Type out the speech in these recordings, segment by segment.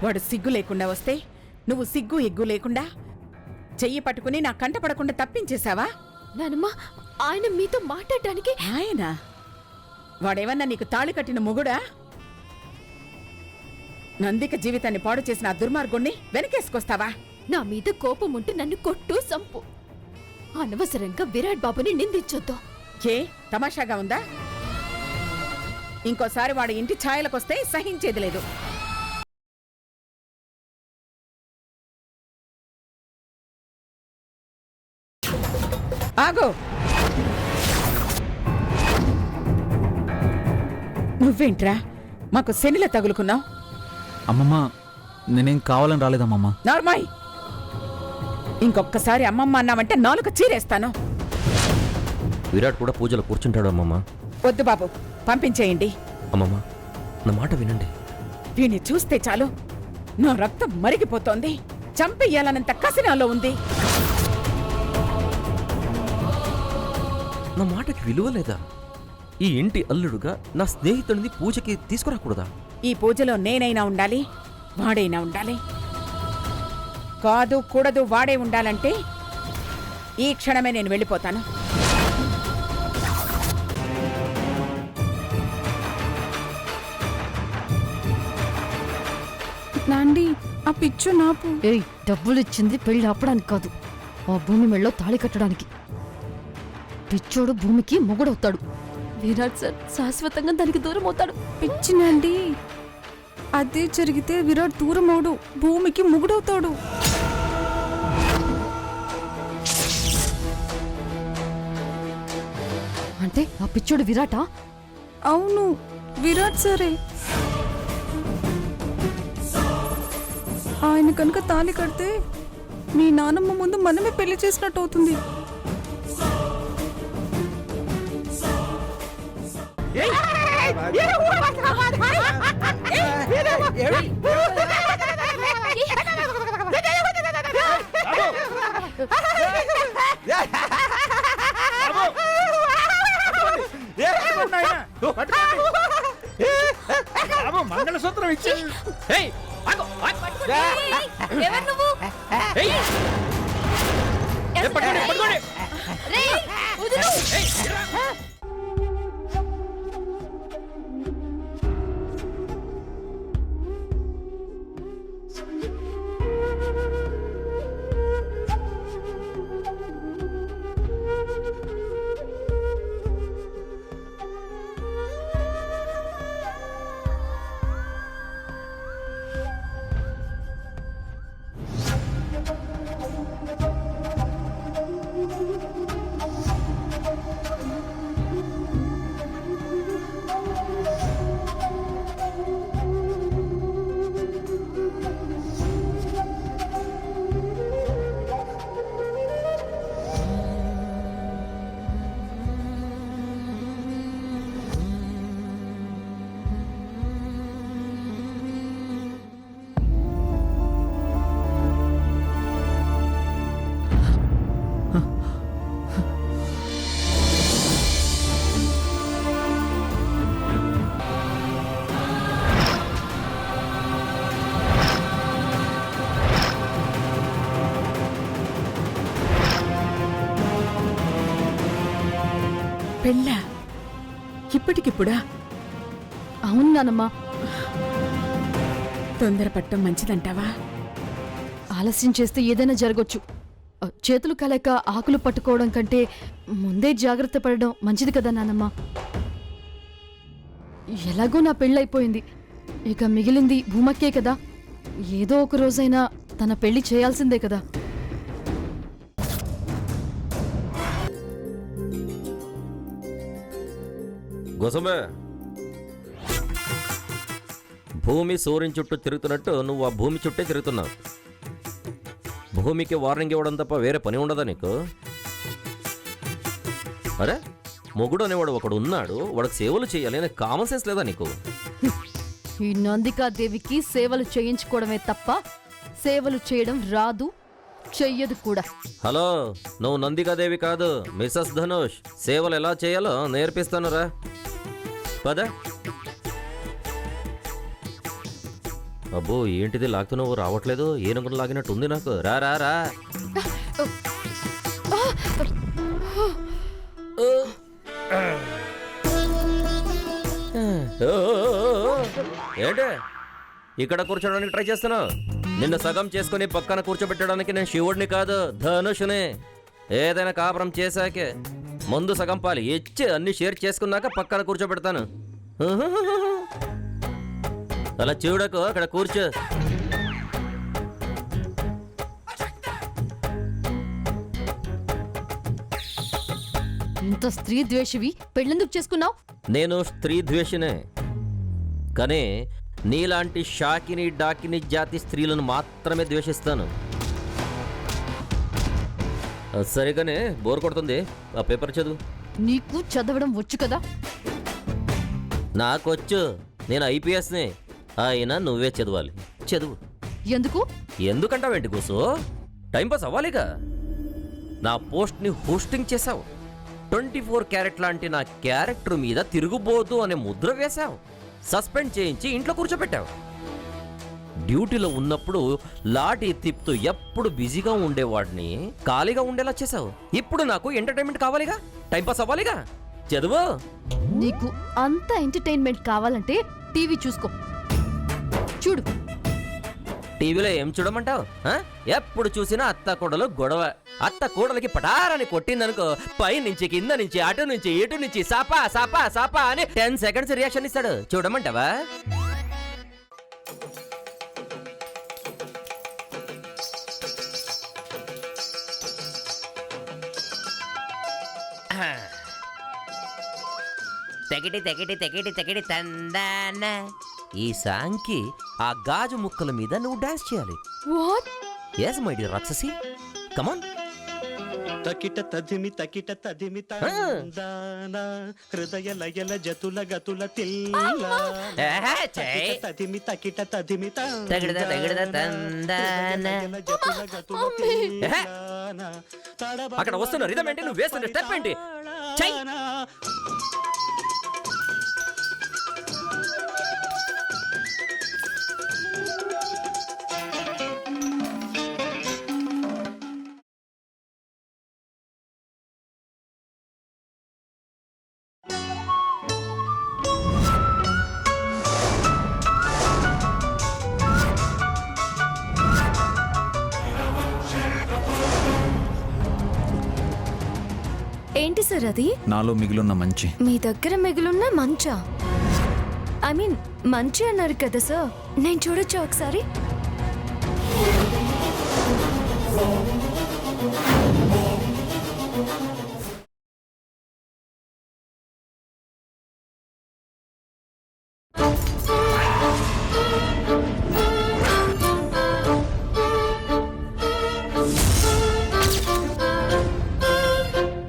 వాడు సిగ్గు లేకుండా వస్తే నువ్వు సిగ్గు ఎగ్గు లేకుండా చెయ్యి పట్టుకుని నా కంట పడకుండా తప్పించేశావా? నానమ్మ, ఆయన మీతో మాట్లాడటానికి. ఆయన వాడేమన్నా నీకు తాళి కట్టిన మొగుడా? నందిక జీవితాన్ని పాడు చేసిన ఆ దుర్మార్గుణ్ణి వెనకేసుకొస్తావా? నా మీద కోపం ఉంటే నన్ను కొట్టు సంపు. అనవసరంగా విరాట్ బాబుని నిందించొద్దు. ఏ తమాషాగా ఉందా? ఇంకోసారి వాడి ఇంటి ఛాయలకొస్తే సహించేది లేదు. ఆగో! నువ్వేంట్రా మాకు శనిలో తగులుకున్నావు? అమ్మమ్మ, నేనేం కావాలని రాలేదమ్మమ్మ. నార్మాయ్, ఇంకొక్కసారి అమ్మమ్మ అన్నావంటే నాలుక చీరేస్తాను. విరాట్ కూడా పూజలో కూర్చుంటాడు అమ్మమ్మ. వద్దు బాబు, పంపించేయండి. అమ్మమ్మ, నా మాట వినండి. వీణ్ణి చూస్తే చాలు నా రక్తం మరిగిపోతోంది. చంపెయ్యాలనంత కసినాలో ఉంది. నా మాటకి విలువ లేదా? ఈ ఇంటి అల్లుడుగా నా స్నేహితుడిని పూజకి తీసుకురాకూడదా? ఈ పూజలో నేనైనా ఉండాలి, వాడైనా ఉండాలి. కాదు కూడదు వాడే ఉండాలంటే ఈ క్షణమే నేను వెళ్ళిపోతాను. నాండి, ఆ పిచ్చు నాపు. ఏయ్, డబ్బులిచ్చింది పెళ్లి ఆపడానికి కాదు, ఆ భూమి మెళ్ళో తాళి కట్టడానికి. పిచ్చోడు భూమికి మొగుడవుతాడు. విరాట్ సార్ శాశ్వతంగా దానికి దూరం అవుతాడు. పిచ్చి నాండి, అదే జరిగితే విరాట్ దూరం అవడు, భూమికి ముగుడవుతాడు. అంటే ఆ పిచ్చోడు విరాటా? అవును, విరాట్ సరే. ఆయన కనుక తాళి కడితే మీ నానమ్మ ముందు మనమే పెళ్లి చేసినట్టు అవుతుంది. మంగళసూత్రం ఇచ్చి పెళ్ళా? ఇప్పటికిప్పుడా? అవును నానమ్మా. తొందరపట్టం మంచిదంటావా? ఆలస్యం చేస్తే ఏదైనా జరగొచ్చు. చేతులు కలక ఆకులు పట్టుకోవడం కంటే ముందే జాగ్రత్త పడడం మంచిది కదా నానమ్మ. ఎలాగో నా పెళ్ళైపోయింది, ఇక మిగిలింది భూమక్కే కదా. ఏదో ఒక రోజైనా తన పెళ్లి చేయాల్సిందే కదా. గోసమే, భూమి సూర్యుని చుట్టూ తిరుగుతున్నట్టు నువ్వు ఆ భూమి చుట్టే తిరుగుతున్నావు. భూమికి వార్నింగ్ ఇవ్వడం తప్ప వేరే పని ఉండదా నీకు? అరే, మొగుడు అనేవాడు ఒకడు ఉన్నాడు, వాడికి సేవలు చేయాలి అనే కామన్ సెన్స్ లేదా నీకు? ఈ నందికాదేవికి సేవలు చేయించుకోవడమే తప్ప సేవలు చేయడం రాదు, చెయ్యదు కూడా. హలో, నువ్వు నందికాదేవి కాదు, మిసెస్ ధనుష్. సేవలు ఎలా చేయాలో నేర్పిస్తానురా, పద. అబ్బో ఏంటిది లాగుతున్నావు, రావట్లేదు, ఏనుగును లాగినట్టు ఉంది నాకు. రా రా రా. ఏంటే ఇక్కడ కూర్చోడానికి ట్రై చేస్తున్నావు? నిన్ను సగం చేసుకుని పక్కన కూర్చోబెట్టడానికి నేను శివుడిని కాదు, ధనుషుని. ఏదైనా కాపురం చేశాకే ముందు సగం పాలి ఇచ్చి అన్ని షేర్ చేసుకున్నాక పక్కన కూర్చోబెడతాను. అలా చూడకు, అక్కడ కూర్చో. ఇంత స్త్రీ ద్వేషివి పెళ్ళెందుకు చేసుకున్నావు? నేను స్త్రీ ద్వేషినే, కానీ నీలాంటి షాకిని డాకిని జాతి స్త్రీలను మాత్రమే ద్వేషిస్తాను. సరిగానే బోర్ కొడుతుంది, ఆ పేపర్ చదువు. నీకు చదవడం వచ్చు కదా? నాకొచ్చు, నేను ఐపీఎస్ని. అయినా నువ్వే చదవాలి. చదువు. ఎందుకు? ఎందుకంటావేంటి కూసు? టైంపాస్ అవ్వాలిగా. నా పోస్ట్ని హోస్టింగ్ చేశావు. 24 క్యారెట్ లాంటి నా క్యారెక్టర్ మీద తిరుగుబోతు అనే ముద్ర వేశావు. సస్పెండ్ చేయించి ఇంట్లో కూర్చోబెట్టావు. డ్యూటీలో ఉన్నప్పుడు లాఠీ తిప్పుతూ ఎప్పుడు బిజీగా ఉండేవాడిని ఖాళీగా ఉండేలా చేశావు. ఇప్పుడు నాకు ఎంటర్టైన్మెంట్ కావాలిగా, టైంపాస్ అవ్వాలిగా. చదువు. నీకు అంత ఎంటర్టైన్మెంట్ కావాలంటే టీవీ చూసుకో. చూడు. టీవీలో ఏం చూడమంటావు? ఎప్పుడు చూసినా అత్త కోడలు గొడవ. అత్త కోడలకి పటారని కొట్టిందనుకో, పై నుంచి కింద నుంచి అటు నుంచి ఇటు నుంచి సాపా సాపా సాపా అని 10 సెకండ్స్ రియాక్షన్ ఇస్తాడు. చూడమంటావా? తెగిటి తెగిటి తెగిటి తెగిటి తందాన. ఈ సాంగ్కి ఆ గాజు ముక్కల మీద నువ్వు డాన్స్ చేయాలి. వాట్? ఎస్ మై డియర్ రాక్షసి, కమాన్. తకిట తదిమి తకిట తదిమి తందాన హృదయ లయల జతుల గతుల తిల్ల తదిమి తకిట తదిమి అక్కడ వస్తున్న రిధం ఏంటి, నువ్వు వేస్తున్న స్టెప్ ఏంటి? ఏంటి సార్ అది? నాలో మిగిలిన మంచి. మీ దగ్గర మిగిలిన మంచా? ఐ మీన్ మంచి అన్నారు కదా సార్, నేను చూడొచ్చా ఒకసారి?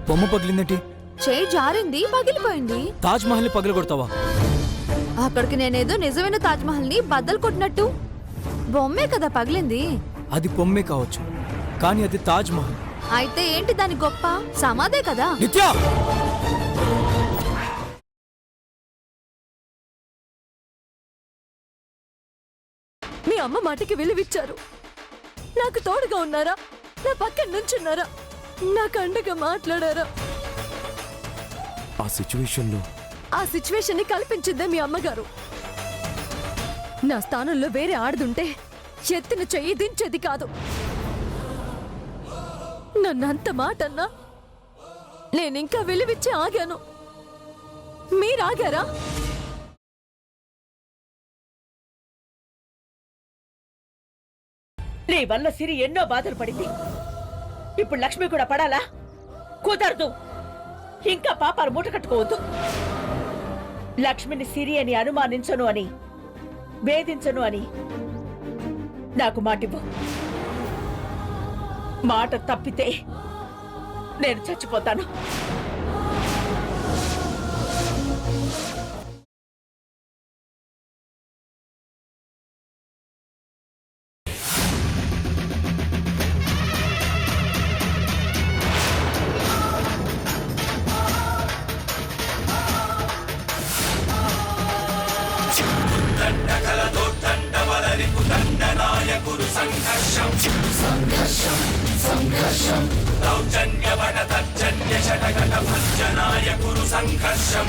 బొమ్మ పగిలిందేంటి? చేయి జారింది, పగిలిపోయింది. తాజ్ మహల్ పగిలి కొడతావా? అక్కడికి నేనేదో నిజమైన తాజ్ మహల్ ని బద్దలు కొట్టినట్టు. బొమ్మే కదా పగిలింది. అది బొమ్మే కావచ్చు, కానీ అది తాజ్ మహల్. అయితే ఏంటి దాని గొప్ప? సమాధే కదా. నిత్య, మీ అమ్మ మాటకి విలువిచ్చారు. నాకు తోడుగా ఉన్నారా? నా పక్కన నుంచున్నారా? నాకు అండగా మాట్లాడారా? ఆ సిచ్యువేషన్లో ఆ సిచ్యువేషన్ ని కల్పించిందే మీ అమ్మగారు. నా స్థానంలో వేరే ఆడదుంటే ఎత్తిన చెయ్యి దించేది కాదు. నన్నంత మాటన్నా నేనింకా విలువిచ్చి ఆగాను. మీరాగారా? నీ వల్ల సిరి ఎన్నో బాధలు పడింది. ఇప్పుడు లక్ష్మి కూడా పడాలా? కుదరదు. ఇంకా పాపాలు మూట కట్టుకోవద్దు. లక్ష్మిని సిరి అని అనుమానించను అని, వేధించను అని నాకు మాటివ్వు. మాట తప్పితే నేను చచ్చిపోతాను. సంఘర్షం